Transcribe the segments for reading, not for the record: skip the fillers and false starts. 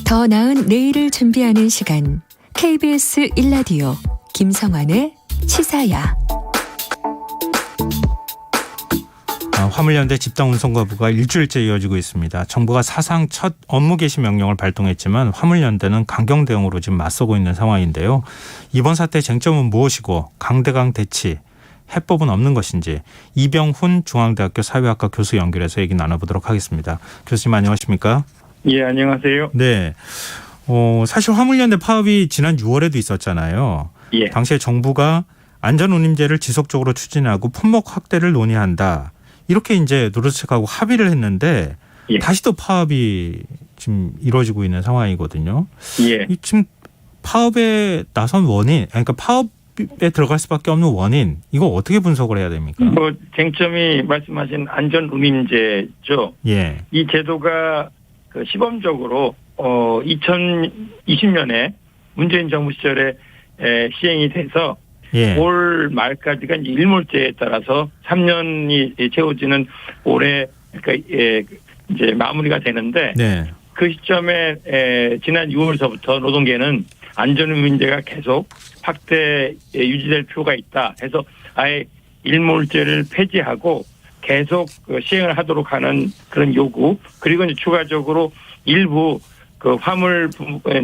더 나은 내일을 준비하는 시간 KBS 1라디오 김성환의 시사야. 화물연대 집단운송거부가 일주일째 이어지고 있습니다. 정부가 사상 첫 업무 개시 명령을 발동했지만 화물연대는 강경 대응으로 지금 맞서고 있는 상황인데요. 이번 사태의 쟁점은 무엇이고 강대강 대치 해법은 없는 것인지 이병훈 중앙대학교 사회학과 교수 연결해서 얘기 나눠보도록 하겠습니다. 교수님 안녕하십니까? 예, 안녕하세요. 네. 사실 화물연대 파업이 지난 6월에도 있었잖아요. 예. 당시에 정부가 안전운임제를 지속적으로 추진하고 품목 확대를 논의한다. 이렇게 이제 노르스책하고 합의를 했는데 예. 다시 또 파업이 지금 이루어지고 있는 상황이거든요. 예. 지금 파업에 나선 원인, 그러니까 파업에 들어갈 수밖에 없는 원인, 이거 어떻게 분석을 해야 됩니까? 쟁점이 말씀하신 안전운임제죠. 예. 이 제도가 시범적으로 2020년에 문재인 정부 시절에 시행이 돼서 예. 올 말까지가 이제 일몰제에 따라서 3년이 채워지는 올해 그러니까 이제 마무리가 되는데 네. 그 시점에 지난 6월서부터 노동계는 안전운임제가 계속 확대 유지될 필요가 있다 해서 아예 일몰제를 폐지하고 계속 시행을 하도록 하는 그런 요구, 그리고 이제 추가적으로 일부 그 화물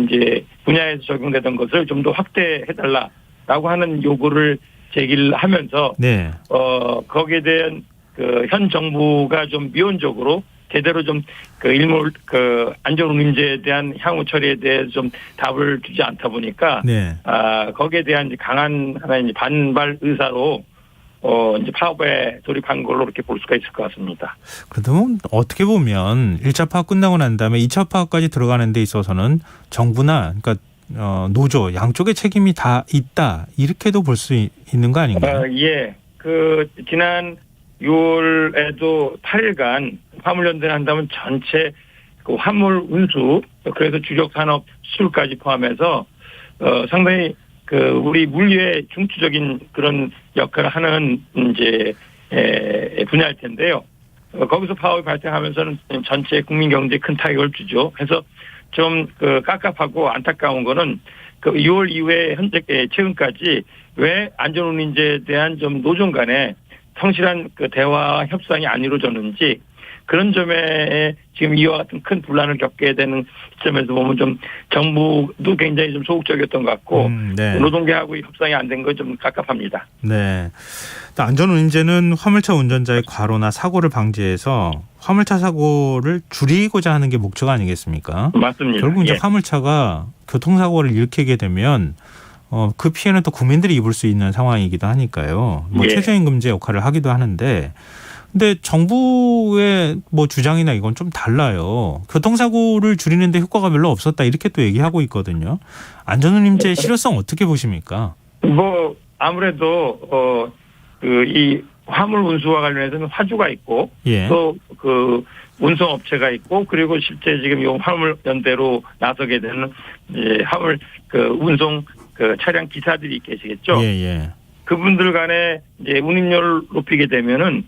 이제 분야에서 적용되던 것을 좀 더 확대해달라라고 하는 요구를 제기를 하면서 네. 거기에 대한 그 현 정부가 좀 미온적으로 제대로 좀 그 안전운임제에 대한 향후 처리에 대해서 좀 답을 주지 않다 보니까 네. 거기에 대한 이제 강한 하나의 이제 반발 의사로 이제 파업에 돌입한 걸로 이렇게 볼 수가 있을 것 같습니다. 그래도 어떻게 보면 1차 파업 끝나고 난 다음에 2차 파업까지 들어가는 데 있어서는 정부나 그러니까 노조 양쪽의 책임이 다 있다 이렇게도 볼 수 있는 거 아닌가요? 예. 지난 6월에도 8일간 화물연대를 한다면 전체 그 화물 운수, 그래서 주력 산업 수출까지 포함해서 상당히 우리 물류의 중추적인 그런 역할을 하는 이제 분야일 텐데요. 거기서 파업이 발생하면서는 전체 국민 경제에 큰 타격을 주죠. 그래서 좀 깝깝하고 안타까운 거는 6월 이후에 현재 최근까지 왜 안전운임제에 대한 좀 노조 간에 성실한 대화 협상이 안 이루어졌는지, 그런 점에 지금 이와 같은 큰 분란을 겪게 되는 시점에서 보면 좀 정부도 굉장히 좀 소극적이었던 것 같고 네. 노동계하고 협상이 안 된 건 좀 깝깝합니다. 네. 안전운임제는 화물차 운전자의 과로나 사고를 방지해서 화물차 사고를 줄이고자 하는 게 목적 아니겠습니까? 맞습니다. 결국 이제 예. 화물차가 교통사고를 일으키게 되면 그 피해는 또 국민들이 입을 수 있는 상황이기도 하니까요. 예. 최저임금제 역할을 하기도 하는데, 근데 정부의 주장이나 이건 좀 달라요. 교통사고를 줄이는데 효과가 별로 없었다 이렇게 또 얘기하고 있거든요. 안전운임제 실효성 어떻게 보십니까? 아무래도 이 화물 운수와 관련해서는 화주가 있고 예. 또 운송업체가 있고, 그리고 실제 지금 이 화물 연대로 나서게 되는 화물 운송 차량 기사들이 계시겠죠. 예. 그분들 간에 이제 운임료를 높이게 되면은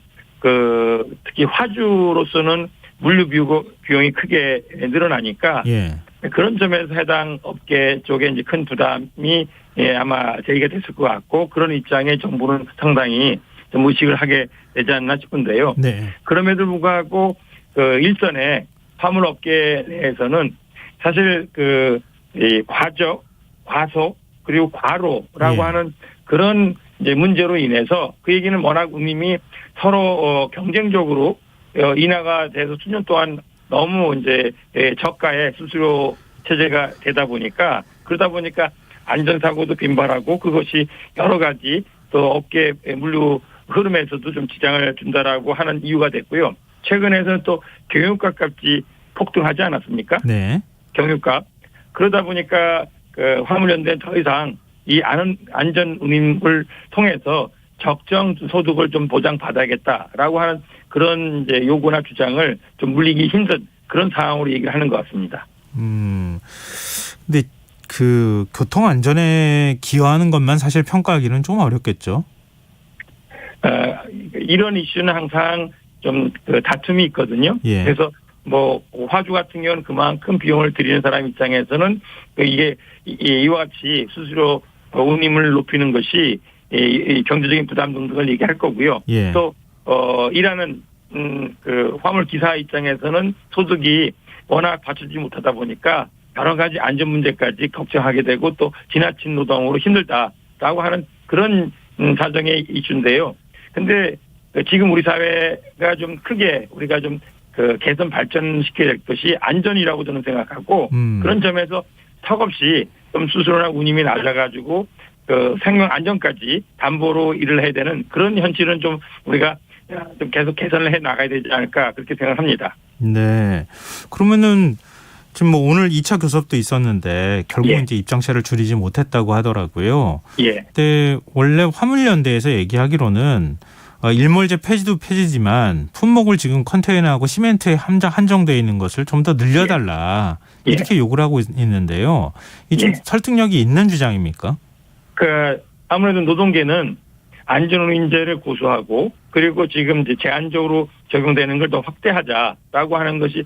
특히 화주로서는 물류 비용이 크게 늘어나니까 예. 그런 점에서 해당 업계 쪽에 이제 큰 부담이 아마 제기가 됐을 것 같고, 그런 입장에 정부는 상당히 좀 의식을 하게 되지 않나 싶은데요. 네. 그럼에도 불구하고 일선에 화물 업계 내에서는 사실 이 과적, 과속, 그리고 과로라고 예. 하는 그런 이제 문제로 인해서 그 얘기는 워낙 운임이 서로 경쟁적으로 인하가 돼서 수년 동안 너무 이제 저가의 수수료 체제가 되다 보니까, 그러다 보니까 안전사고도 빈발하고 그것이 여러 가지 또 업계 물류 흐름에서도 좀 지장을 준다라고 하는 이유가 됐고요. 최근에는 또 경유값 값이 폭등하지 않았습니까? 네. 경유값. 그러다 보니까 화물연대는 더 이상 이 안전운임을 통해서 적정 소득을 좀 보장받아야겠다라고 하는 그런 이제 요구나 주장을 좀 물리기 힘든 그런 상황으로 얘기를 하는 것 같습니다. 근데 교통 안전에 기여하는 것만 사실 평가하기는 좀 어렵겠죠. 이런 이슈는 항상 좀 다툼이 있거든요. 예. 그래서 뭐 화주 같은 경우는 그만큼 비용을 들이는 사람 입장에서는 이게 이와 같이 수수료 운임을 높이는 것이 이 경제적인 부담 등등을 얘기할 거고요. 예. 또 일하는 그 화물 기사 입장에서는 소득이 워낙 받쳐주지 못하다 보니까 여러 가지 안전 문제까지 걱정하게 되고 또 지나친 노동으로 힘들다라고 하는 그런 사정의 이슈인데요. 근데 지금 우리 사회가 좀 크게 우리가 좀 그 개선 발전시켜야 될 것이 안전이라고 저는 생각하고 그런 점에서 턱없이 좀 수수료나 운임이 낮아가지고 그 생명 안전까지 담보로 일을 해야 되는 그런 현실은 좀 우리가 좀 계속 개선을 해 나가야 되지 않을까 그렇게 생각합니다. 네. 그러면은 지금 뭐 오늘 2차 교섭도 있었는데 결국 예. 이제 입장차를 줄이지 못했다고 하더라고요. 예. 근데 원래 화물연대에서 얘기하기로는 일몰제 폐지도 폐지지만 품목을 지금 컨테이너하고 시멘트에 한정되어 있는 것을 좀 더 늘려달라 예. 이렇게 요구를 하고 있는데요. 이 좀 예. 설득력이 있는 주장입니까? 그 아무래도 노동계는 안전운임제를 고수하고 그리고 지금 이제 제한적으로 적용되는 걸 더 확대하자라고 하는 것이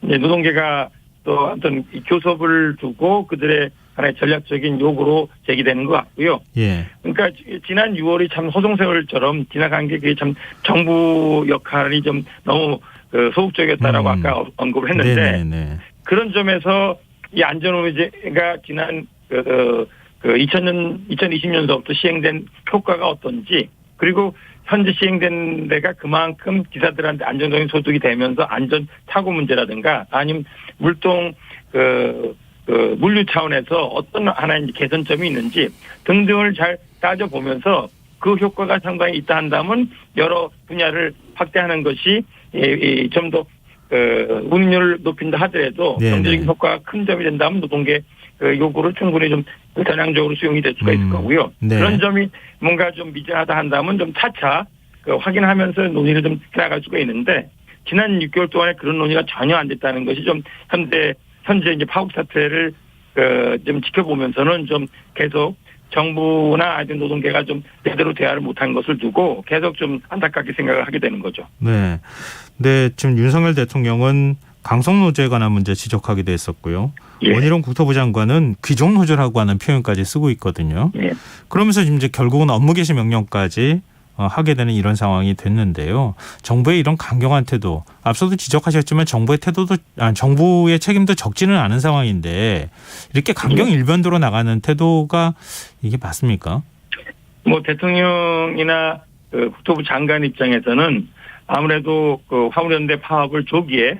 이제 노동계가 또 어떤 교섭을 두고 그들의 하나의 전략적인 요구로 제기되는 것 같고요. 예. 그러니까 지난 6월이 참 허송세월처럼 지나간 게 그게 참 정부 역할이 좀 너무 소극적이었다라고 아까 언급을 했는데 네네네. 그런 점에서 이 안전운임제가 지난 2020년서부터 시행된 효과가 어떤지 그리고 현재 시행된 데가 그만큼 기사들한테 안정적인 소득이 되면서 안전 사고 문제라든가 아니면 물동 물류 차원에서 어떤 하나의 개선점이 있는지 등등을 잘 따져보면서 그 효과가 상당히 있다 한다면 여러 분야를 확대하는 것이 좀 더 운임률을 높인다 하더라도 네네. 경제적인 효과가 큰 점이 된다면 노동계 요구를 충분히 좀 전향적으로 수용이 될 수가 있을 거고요. 네. 그런 점이 뭔가 좀 미진하다 한다면 좀 차차 확인하면서 논의를 좀 해나갈 수가 있는데 지난 6개월 동안에 그런 논의가 전혀 안 됐다는 것이 좀 현재 이제 파업 사태를 좀 지켜보면서는 좀 계속 정부나 아니면 노동계가 좀 제대로 대화를 못한 것을 두고 계속 좀 안타깝게 생각을 하게 되는 거죠. 네. 네, 지금 윤석열 대통령은 강성노조에 관한 문제 지적하기도 했었고요. 예. 원희룡 국토부 장관은 귀족노조라고 하는 표현까지 쓰고 있거든요. 예. 그러면서 지금 이제 결국은 업무 개시 명령까지 하게 되는 이런 상황이 됐는데요. 정부의 이런 강경한 태도, 앞서도 지적하셨지만 정부의 책임도 적지는 않은 상황인데 이렇게 강경 일변도로 나가는 태도가 이게 맞습니까? 뭐 대통령이나 국토부 장관 입장에서는 아무래도 화물연대 파업을 조기에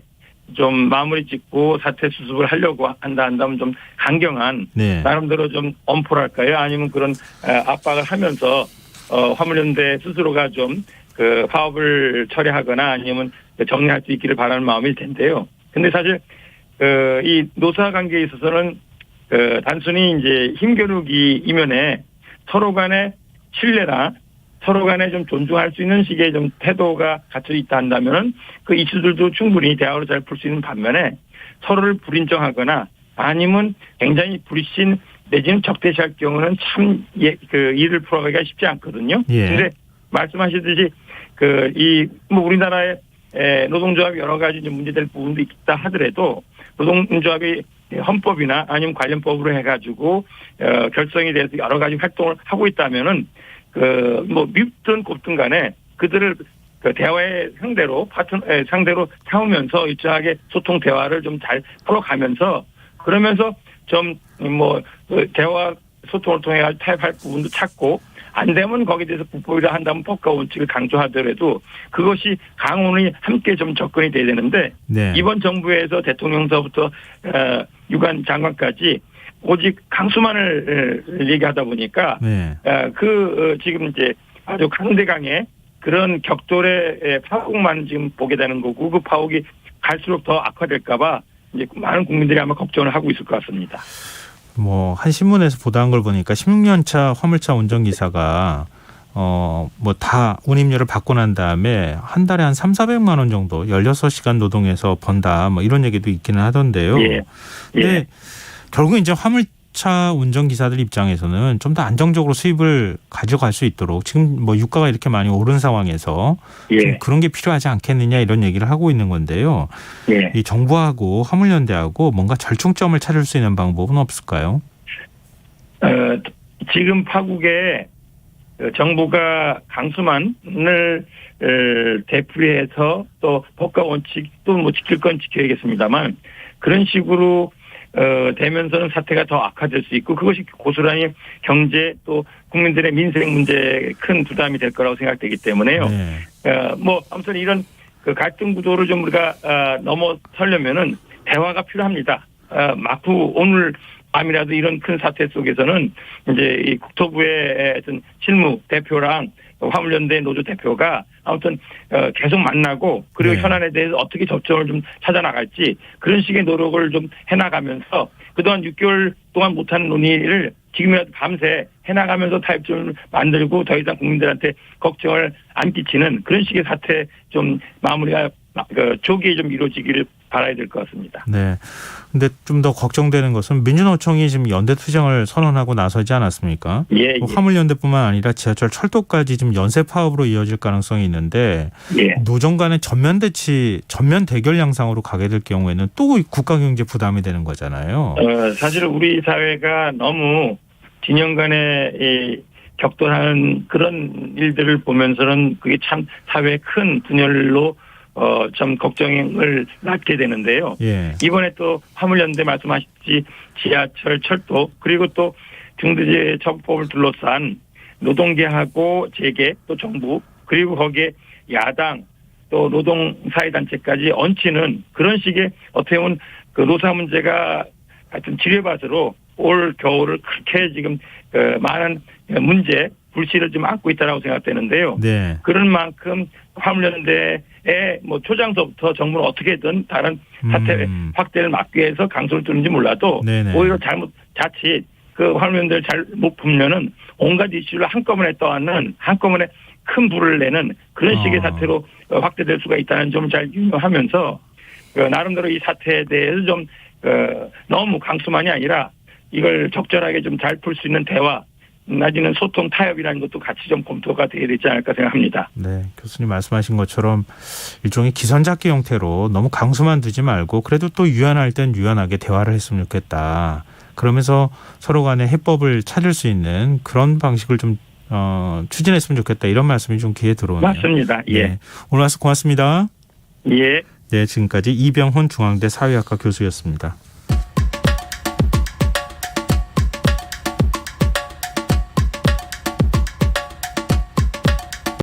좀 마무리 짓고 사태 수습을 하려고 한다면 좀 강경한 네. 나름대로 좀 엄포랄까요? 아니면 그런 압박을 하면서 화물연대 스스로가 좀 파업을 처리하거나 아니면 정리할 수 있기를 바라는 마음일 텐데요. 근데 사실 이 노사 관계에 있어서는 단순히 이제 힘겨루기 이면에 서로 간의 신뢰나 서로 간에 좀 존중할 수 있는 식의 좀 태도가 갖춰 있다 한다면은 그 이슈들도 충분히 대화로 잘 풀 수 있는 반면에 서로를 불인정하거나 아니면 굉장히 불신 내지는 적대시할 경우는 참 일을 풀어가기가 쉽지 않거든요. 예. 근데 말씀하시듯이 우리나라의 노동조합이 여러 가지 문제될 부분도 있다 하더라도 노동조합이 헌법이나 아니면 관련법으로 해가지고 결성이 돼서 여러 가지 활동을 하고 있다면은 밉든 곱든 간에 그들을 대화의 상대로 삼으면서 일정하게 소통 대화를 좀 잘 풀어가면서 그러면서 좀 대화 소통을 통해 타협할 부분도 찾고 안 되면 거기에 대해서 불법이라 한다면 법과 원칙을 강조하더라도 그것이 강원이 함께 좀 접근이 돼야 되는데 네. 이번 정부에서 대통령서부터 유관 장관까지 오직 강수만을 얘기하다 보니까 네. 지금 이제 아주 강대강의 그런 격돌의 파국만 지금 보게 되는 거고 그 파국이 갈수록 더 악화될까봐 이제 많은 국민들이 아마 걱정을 하고 있을 것 같습니다. 한 신문에서 보도한 걸 보니까 16년차 화물차 운전기사가 다 운임료를 받고 난 다음에 한 달에 한 3,400만 원 정도 16시간 노동해서 번다 이런 얘기도 있기는 하던데요. 예. 근데 결국 이제 화물차 운전기사들 입장에서는 좀 더 안정적으로 수입을 가져갈 수 있도록 지금 뭐 유가가 이렇게 많이 오른 상황에서 좀 예. 그런 게 필요하지 않겠느냐 이런 얘기를 하고 있는 건데요. 예. 이 정부하고 화물연대하고 뭔가 절충점을 찾을 수 있는 방법은 없을까요? 지금 파국에 정부가 강수만을 되풀이해서 또 법과 원칙 또 뭐 지킬 건 지켜야겠습니다만 그런 식으로 되면서는 사태가 더 악화될 수 있고 그것이 고스란히 경제 또 국민들의 민생 문제에 큰 부담이 될 거라고 생각되기 때문에요. 네. 뭐 아무튼 이런 그 갈등 구도를 좀 우리가 넘어서려면은 대화가 필요합니다. 마쿠 오늘 밤이라도 이런 큰 사태 속에서는 이제 이 국토부의 어떤 실무 대표랑 화물연대 노조 대표가 아무튼 계속 만나고 그리고 네. 현안에 대해서 어떻게 접점을 좀 찾아 나갈지 그런 식의 노력을 좀 해나가면서 그동안 6개월 동안 못한 논의를 지금이라도 밤새 해나가면서 타협점을 만들고 더 이상 국민들한테 걱정을 안 끼치는 그런 식의 사태 좀 마무리가 조기에 좀 이루어지기를 바라야 될 것 같습니다. 네. 근데 좀 더 걱정되는 것은 민주노총이 지금 연대 투쟁을 선언하고 나서지 않았습니까? 예, 뭐 화물연대뿐만 아니라 지하철, 철도까지 지금 연쇄 파업으로 이어질 가능성이 있는데 예. 노정 간의 전면 대결 양상으로 가게 될 경우에는 또 국가 경제 부담이 되는 거잖아요. 사실 우리 사회가 너무 진영 간의 이 격돌하는 그런 일들을 보면서는 그게 참 사회의 큰 분열로 좀 걱정을 낳게 되는데요. 예. 이번에 또 화물연대 말씀하셨지 지하철, 철도 그리고 또 중대재해 처벌법을 둘러싼 노동계하고 재계 또 정부 그리고 거기에 야당 또 노동사회단체까지 얹히는 그런 식의 어떻게 보면 그 노사 문제가 하여튼 지뢰밭으로 올 겨울을 그렇게 지금 많은 문제 불씨를 좀 안고 있다라고 생각되는데요. 네. 그런 만큼 화물연대의 뭐 초장서부터 정부는 어떻게든 다른 사태 확대를 막기 위해서 강소를 두는지 몰라도 네네. 오히려 자칫 그 화물연대를 잘 못 풀면은 온갖 이슈를 한꺼번에 떠안는 한꺼번에 큰 불을 내는 그런 식의 사태로 확대될 수가 있다는 점을 잘 유념하면서 나름대로 이 사태에 대해서 좀 너무 강수만이 아니라 이걸 적절하게 좀 잘 풀 수 있는 대화 나중에는 소통 타협이라는 것도 같이 좀 검토가 되어야 되지 않을까 생각합니다. 네, 교수님 말씀하신 것처럼 일종의 기선잡기 형태로 너무 강수만 두지 말고 그래도 또 유연할 땐 유연하게 대화를 했으면 좋겠다. 그러면서 서로 간에 해법을 찾을 수 있는 그런 방식을 좀 추진했으면 좋겠다. 이런 말씀이 좀 귀에 들어오네요. 맞습니다. 예. 네, 오늘 와서 고맙습니다. 예. 네, 지금까지 이병훈 중앙대 사회학과 교수였습니다.